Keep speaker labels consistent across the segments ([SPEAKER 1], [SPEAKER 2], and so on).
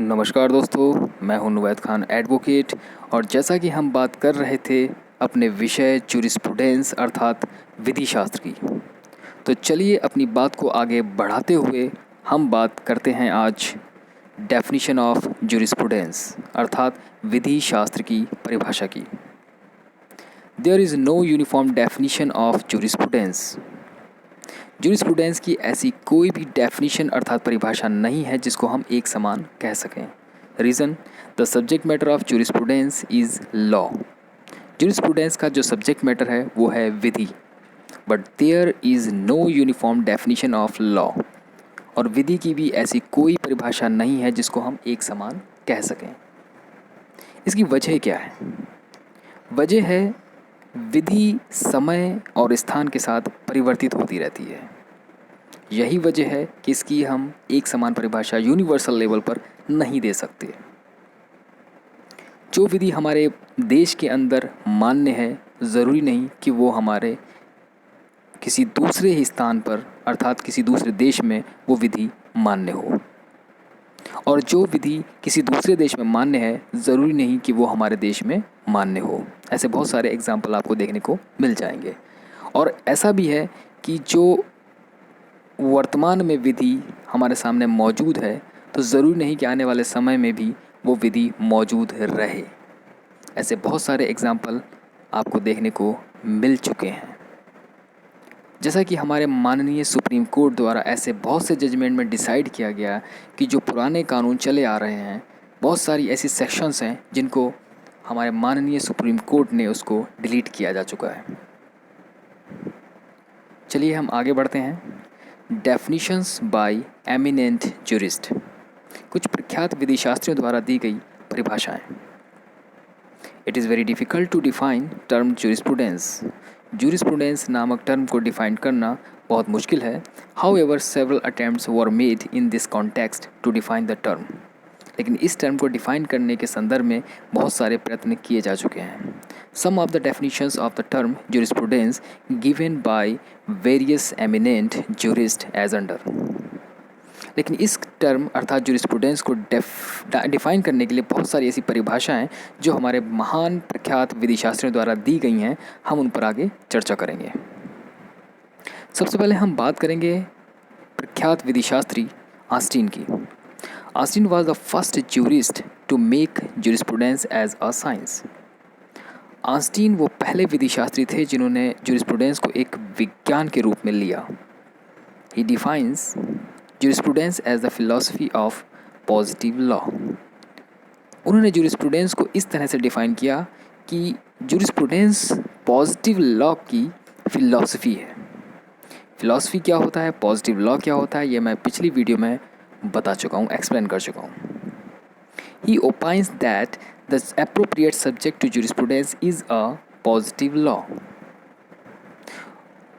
[SPEAKER 1] नमस्कार दोस्तों, मैं हूं नुवैद खान एडवोकेट। और जैसा कि हम बात कर रहे थे अपने विषय जूरिस्प्रूडेंस अर्थात विधि शास्त्र की, तो चलिए अपनी बात को आगे बढ़ाते हुए हम बात करते हैं आज डेफिनेशन ऑफ जूरिस्प्रूडेंस अर्थात विधि शास्त्र की परिभाषा की। There is no uniform definition of jurisprudence. Jurisprudence की ऐसी कोई भी डेफिनेशन अर्थात परिभाषा नहीं है जिसको हम एक समान कह सकें। Reason, the subject matter of jurisprudence is law. Jurisprudence का जो सब्जेक्ट मैटर है वो है विधि, but there is no uniform definition of law. और विधि की भी ऐसी कोई परिभाषा नहीं है जिसको हम एक समान कह सकें। इसकी वजह क्या है? वजह है विधि समय और स्थान के साथ परिवर्तित होती रहती है। यही वजह है कि इसकी हम एक समान परिभाषा यूनिवर्सल लेवल पर नहीं दे सकते। जो विधि हमारे देश के अंदर मान्य है, ज़रूरी नहीं कि वो हमारे किसी दूसरे ही स्थान पर अर्थात किसी दूसरे देश में वो विधि मान्य हो। और जो विधि किसी दूसरे देश में मान्य है, ज़रूरी नहीं कि वो हमारे देश में मान्य हो। ऐसे बहुत सारे एग्जाम्पल आपको देखने को मिल जाएंगे। और ऐसा भी है कि जो वर्तमान में विधि हमारे सामने मौजूद है, तो ज़रूरी नहीं कि आने वाले समय में भी वो विधि मौजूद रहे। ऐसे बहुत सारे एग्जाम्पल आपको देखने को मिल चुके हैं। जैसा कि हमारे माननीय सुप्रीम कोर्ट द्वारा ऐसे बहुत से जजमेंट में डिसाइड किया गया कि जो पुराने कानून चले आ रहे हैं, बहुत सारी ऐसी सेक्शंस हैं जिनको हमारे माननीय सुप्रीम कोर्ट ने उसको डिलीट किया जा चुका है। चलिए हम आगे बढ़ते हैं। डेफिनिशंस बाय एमिनेंट जूरिस्ट, कुछ प्रख्यात विधिशास्त्रियों द्वारा दी गई परिभाषाएं। It is very difficult to define term jurisprudence. Jurisprudence नामक टर्म को डिफ़ाइन करना बहुत मुश्किल है। However several attempts were made in this context to define the term. लेकिन इस टर्म को डिफ़ाइन करने के संदर्भ में बहुत सारे प्रयत्न किए जा चुके हैं। Some of the definitions of the term jurisprudence given by various eminent jurist as under. लेकिन इस टर्म अर्थात जूरिस्प्रूडेंस को डिफ़ाइन करने के लिए बहुत सारी ऐसी परिभाषाएं जो हमारे महान प्रख्यात विधिशास्त्रियों द्वारा दी गई हैं, हम उन पर आगे चर्चा करेंगे। सबसे पहले हम बात करेंगे प्रख्यात विधिशास्त्री ऑस्टिन की। Austin was the first jurist to make jurisprudence as a science. Austin वो पहले विधिशास्त्री थे जिन्होंने जूरिस्प्रूडेंस को एक विज्ञान के रूप में लिया। He defines jurisprudence as the philosophy of positive law. उन्होंने जूरिस्प्रूडेंस को इस तरह से डिफ़ाइन किया कि जूरिस्प्रूडेंस पॉजिटिव लॉ की फ़िलॉसफी है। फ़िलॉसफी क्या होता है, पॉजिटिव लॉ क्या होता है, ये मैं पिछली वीडियो में बता चुका हूँ, एक्सप्लेन कर चुका हूँ। He opines that the appropriate subject to jurisprudence is a positive law.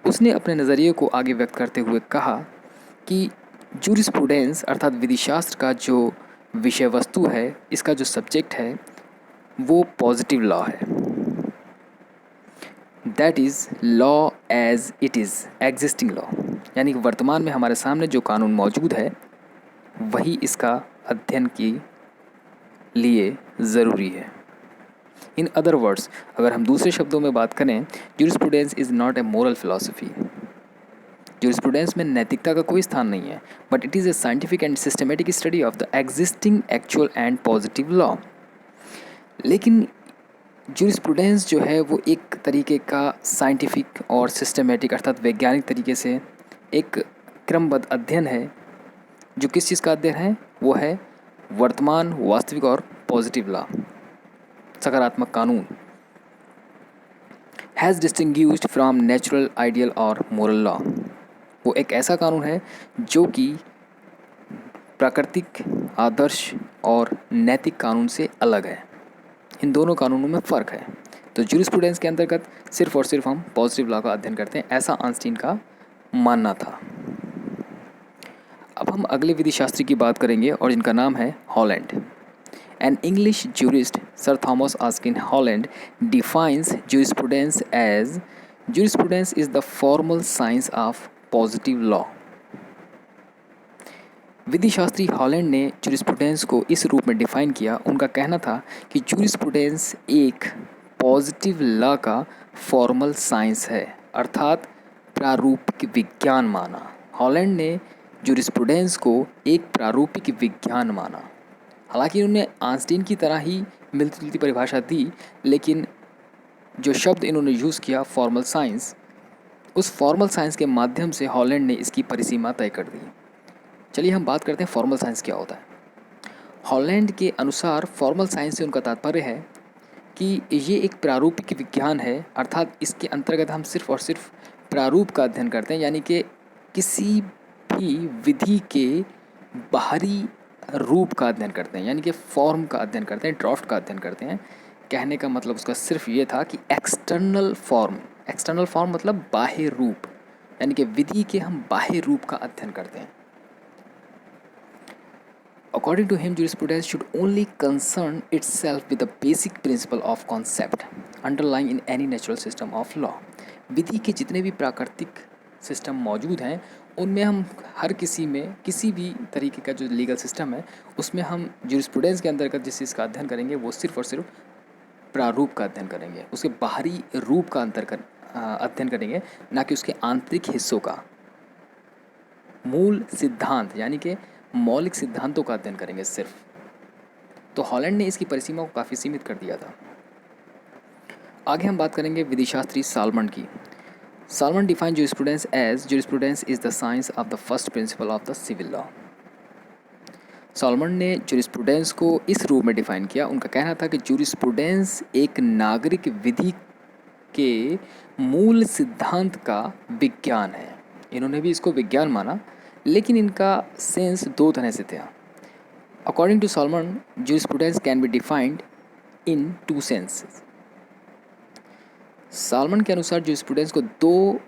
[SPEAKER 1] उसने अपने नज़रिए को आगे व्यक्त करते हुए कहा कि जूरिस्प्रूडेंस अर्थात विधिशास्त्र का जो विषय वस्तु है, इसका जो सब्जेक्ट है वो पॉजिटिव लॉ है। That is law as it is existing law, यानी कि वर्तमान में हमारे सामने जो कानून मौजूद है वही इसका अध्ययन के लिए ज़रूरी है। इन अदर वर्ड्स, अगर हम दूसरे शब्दों में बात करें, jurisprudence is not a moral philosophy. Jurisprudence में नैतिकता का कोई स्थान नहीं है, but it is a scientific and systematic study of the existing actual and positive law. लेकिन जूरिस्प्रूडेंस जो है वो एक तरीके का साइंटिफिक और सिस्टमेटिक अर्थात वैज्ञानिक तरीके से एक क्रमबद्ध अध्ययन है। जो किस चीज़ का अध्ययन है? वो है वर्तमान, वास्तविक और पॉजिटिव लॉ, सकारात्मक कानून। Has distinguished from natural, ideal और मोरल लॉ। वो एक ऐसा कानून है जो कि प्राकृतिक, आदर्श और नैतिक कानून से अलग है। इन दोनों कानूनों में फ़र्क है। तो जूरिस्प्रूडेंस के अंतर्गत सिर्फ और सिर्फ हम पॉजिटिव लॉ का अध्ययन करते हैं, ऐसा ऑस्टिन का मानना था। अब हम अगले विधिशास्त्री की बात करेंगे और जिनका नाम है Holland. An English jurist, Sir Thomas Erskine Holland, defines jurisprudence as jurisprudence is the formal science of positive law. विधिशास्त्री हॉलैंड ने जूरिस्प्रूडेंस को इस रूप में डिफाइन किया। उनका कहना था कि जूरिस्प्रूडेंस एक पॉजिटिव लॉ का फॉर्मल साइंस है, अर्थात प्रारूपिक विज्ञान माना। हॉलैंड ने जूरिस्प्रूडेंस को एक प्रारूपिक विज्ञान माना। हालांकि उन्होंने आइंस्टीन की तरह ही मिलती जुलती परिभाषा दी, लेकिन जो शब्द इन्होंने यूज़ किया फॉर्मल साइंस, उस फॉर्मल साइंस के माध्यम से हॉलैंड ने इसकी परिसीमा तय कर दी। चलिए हम बात करते हैं फॉर्मल साइंस क्या होता है। हॉलैंड के अनुसार फॉर्मल साइंस से उनका तात्पर्य है कि ये एक प्रारूपिक विज्ञान है, अर्थात इसके अंतर्गत हम सिर्फ और सिर्फ प्रारूप का अध्ययन करते हैं, यानी कि किसी भी विधि के बाहरी रूप का अध्ययन करते हैं, यानी कि फॉर्म का अध्ययन करते हैं, ड्राफ्ट का अध्ययन करते हैं। कहने का मतलब उसका सिर्फ ये था कि एक्सटर्नल फॉर्म मतलब बाह्य रूप, यानी कि विधि के हम बाह्य रूप का अध्ययन करते हैं। According to him, jurisprudence should only concern itself with the basic principle of concept underlying in any natural system of law. विधि के जितने भी प्राकृतिक सिस्टम मौजूद हैं, उनमें हम हर किसी में किसी भी तरीके का जो लीगल सिस्टम है, उसमें हम जूरिस्प्रूडेंस के अंतर्गत जिस चीज़ का अध्ययन करेंगे वो सिर्फ और सिर्फ प्रारूप का अध्ययन करेंगे, उसके बाहरी रूप का अध्ययन करेंगे, ना कि उसके आंतरिक हिस्सों का। मूल सिद्धांत यानी कि मौलिक सिद्धांतों का अध्ययन करेंगे सिर्फ। तो हॉलैंड ने इसकी परिसीमा को काफ़ी सीमित कर दिया था। आगे हम बात करेंगे विधिशास्त्री साल्मन की। Salmond define jurisprudence as jurisprudence is the science of the first principle of the civil law. Salmond ने जूरिस्प्रूडेंस को इस रूप में डिफाइन किया। उनका कहना था कि जूरिस्प्रूडेंस एक नागरिक विधि के मूल सिद्धांत का विज्ञान है। इन्होंने भी इसको विज्ञान माना, लेकिन इनका सेंस दो तरह से था। According to Salmond, jurisprudence can be defined in two senses. Salmond के अनुसार जूरिस्प्रूडेंस को दो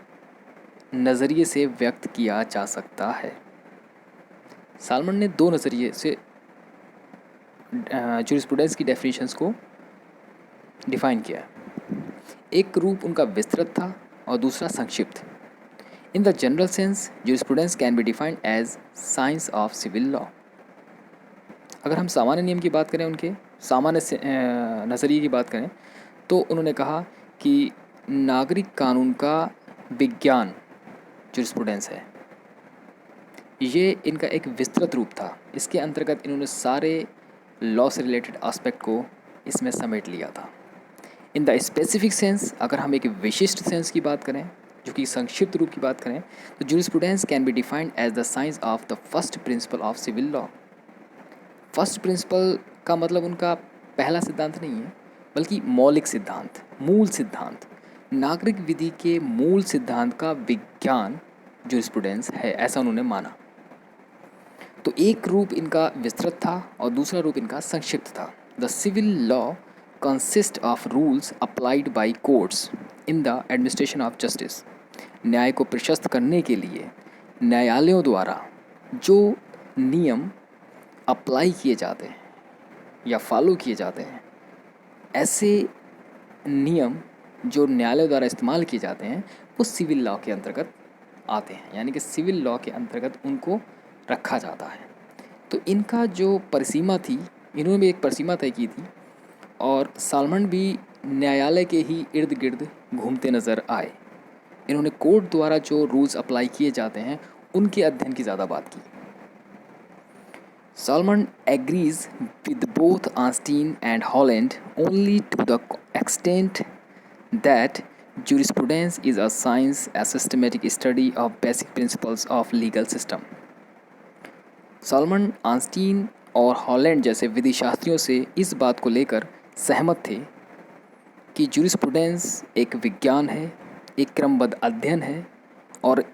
[SPEAKER 1] नज़रिए से व्यक्त किया जा सकता है। साल्मन ने दो नज़रिए से जूरिस्प्रूडेंस की डेफिनेशंस को डिफाइन किया। एक रूप उनका विस्तृत था और दूसरा संक्षिप्त। In the general sense, jurisprudence can be defined as science of civil law. अगर हम सामान्य नियम की बात करें, उनके सामान्य नज़रिए की बात करें, तो उन्होंने कहा कि नागरिक कानून का विज्ञान jurisprudence है। ये इनका एक विस्तृत रूप था। इसके अंतर्गत इन्होंने सारे लॉ से रिलेटेड एस्पेक्ट को इसमें समेट लिया था। इन द स्पेसिफिक सेंस, अगर हम एक विशिष्ट सेंस की बात करें, जो कि संक्षिप्त रूप की बात करें, तो jurisprudence can be defined as the science of the first principle of civil law. First principle का मतलब उनका पहला सिद्धांत नहीं है, बल्कि मौलिक सिद्धांत, मूल सिद्धांत, नागरिक विधि के मूल सिद्धांत का विज्ञान जूरिस्प्रूडेंस है, ऐसा उन्होंने माना। तो एक रूप इनका विस्तृत था और दूसरा रूप इनका संक्षिप्त था। The civil law consist of rules applied by courts in the administration of justice. न्याय को प्रशस्त करने के लिए न्यायालयों द्वारा जो नियम अप्लाई किए जाते हैं या फॉलो किए जाते हैं, ऐसे नियम जो न्यायालय द्वारा इस्तेमाल किए जाते हैं, वो सिविल लॉ के अंतर्गत आते हैं, यानी कि सिविल लॉ के अंतर्गत उनको रखा जाता है। तो इनका जो परिसीमा थी, इन्होंने भी एक परिसीमा तय की थी, और साल्मन भी न्यायालय के ही इर्द गिर्द घूमते नज़र आए। इन्होंने कोर्ट द्वारा जो रूल्स अप्लाई किए जाते हैं, उनके अध्ययन की ज़्यादा बात की। Salmond agrees with both Einstein and Holland only to the extent that jurisprudence is a science, a systematic study of basic principles of legal system. Salmon Einstein और हॉलैंड जैसे विधिशास्त्रियों से इस बात को लेकर सहमत थे कि जूरिस्प्रूडेंस एक विज्ञान है, एक क्रमबद्ध अध्ययन है, और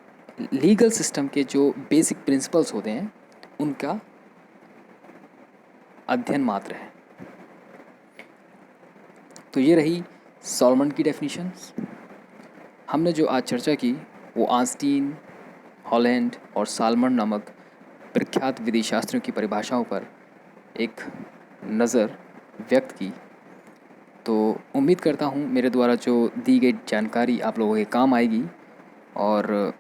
[SPEAKER 1] लीगल सिस्टम के जो बेसिक प्रिंसिपल्स होते हैं उनका अध्ययन मात्र है। तो ये रही साल्मन की डेफिनेशंस। हमने जो आज चर्चा की वो आइंस्टीन, हॉलैंड और साल्मन नामक प्रख्यात विधिशास्त्रियों की परिभाषाओं पर एक नज़र व्यक्त की। तो उम्मीद करता हूँ मेरे द्वारा जो दी गई जानकारी आप लोगों के काम आएगी, और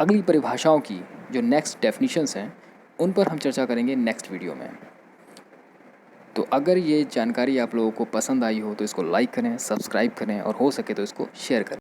[SPEAKER 1] अगली परिभाषाओं की जो नेक्स्ट डेफिनेशंस हैं उन पर हम चर्चा करेंगे नेक्स्ट वीडियो में। तो अगर ये जानकारी आप लोगों को पसंद आई हो तो इसको लाइक करें, सब्सक्राइब करें और हो सके तो इसको शेयर करें।